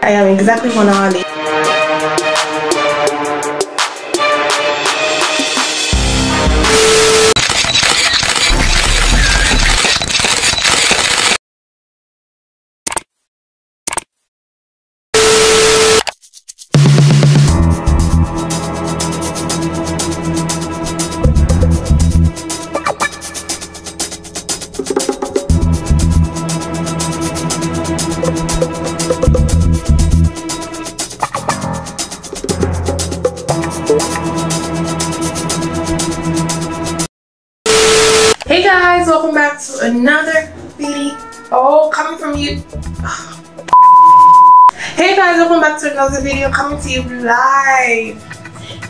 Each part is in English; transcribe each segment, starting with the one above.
I am exactly 1 hour late. Hey guys, welcome back to another video. Coming from you. Hey guys, welcome back to another video coming to you live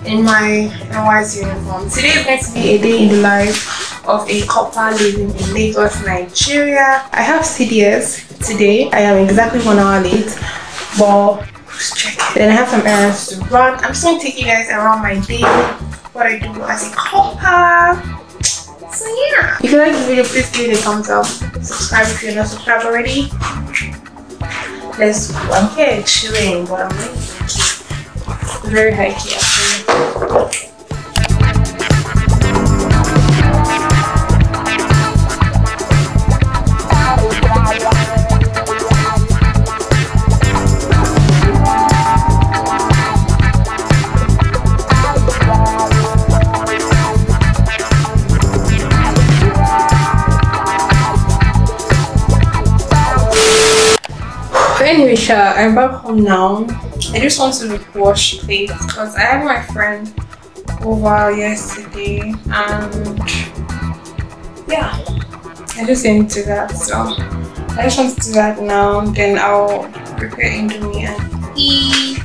in my NYSC uniform. Today is going to be a day in the life of a CORPER living in Lagos, Nigeria. I have CDS today. I am exactly 1 hour late, but then I have some errands to run. I'm just going to take you guys around my day, what I do as a CORPER. So yeah, if you like this video, please give it a thumbs up. Subscribe if you're not subscribed already. Let's go. I'm here chilling, but I'm really very high key actually. Anyway, I'm back home now. I just want to wash plates because I had my friend over yesterday and yeah, I just didn't do that, so I just want to do that now. Then I'll prepare Indomie and eat.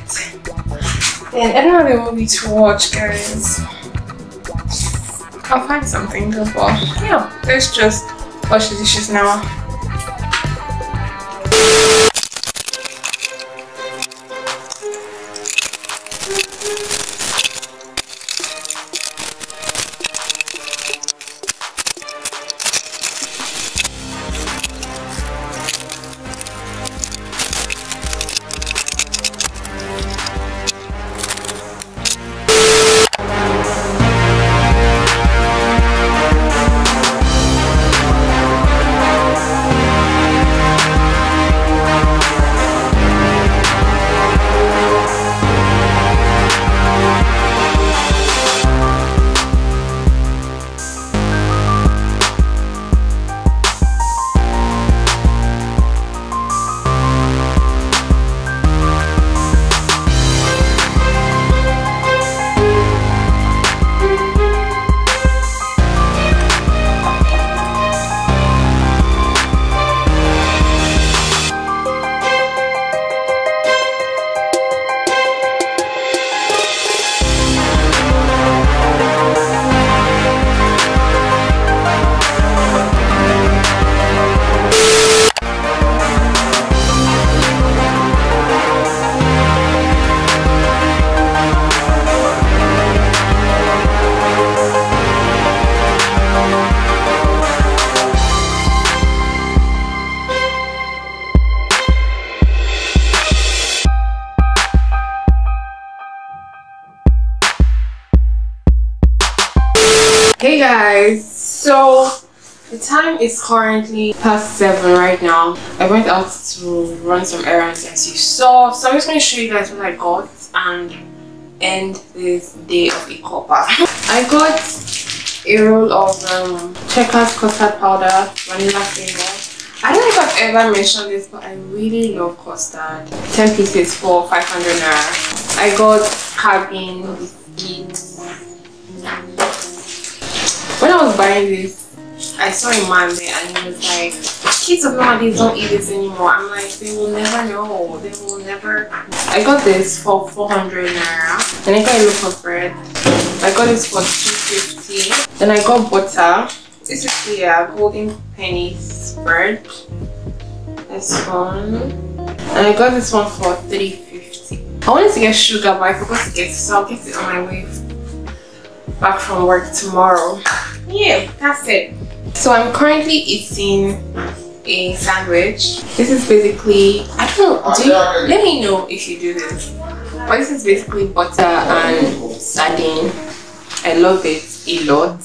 Then I don't have a movie to watch, guys. I'll find something to watch. Yeah, let's just wash the dishes now. Hey guys, so the time is currently past 7 right now. I went out to run some errands as you saw, so I'm just going to show you guys what I got and end this day of a CORPER. I got a roll of Checkers custard powder, vanilla flavor. I don't know if I've ever mentioned this, but I really love custard. 10 pieces for 500 naira. I got cabin biscuits. When I was buying this, I saw a man there and he was like, kids of nowadays don't eat this anymore. I'm like, they will never know. They will never. I got this for 400 naira. Then I got a loaf of bread. I got this for 250. Then I got butter. This is the golden penny spread. This one. And I got this one for 350. I wanted to get sugar, but I forgot to get it, so I'll get it on my way back from work tomorrow. Yeah, that's it. So I'm currently eating a a sandwich. This is basically, I don't know, let me know if you do this. But this is basically butter and sardine. I love it a lot.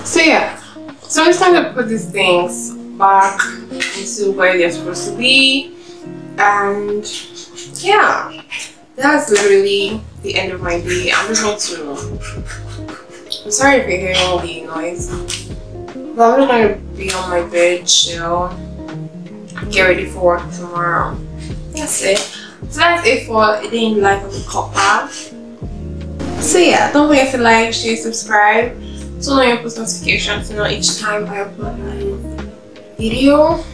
So yeah, so it's time to put these things back into where they're supposed to be, and yeah, that's literally the end of my day. I'm just going to, I'm sorry if you're hearing the noise, but I'm just going to be on my bed, chill, get ready for work tomorrow. That's it. So that's it for a day in the life of a CORPER. So yeah, don't forget to like, share, subscribe, turn on your post notifications to know each time I upload a new video.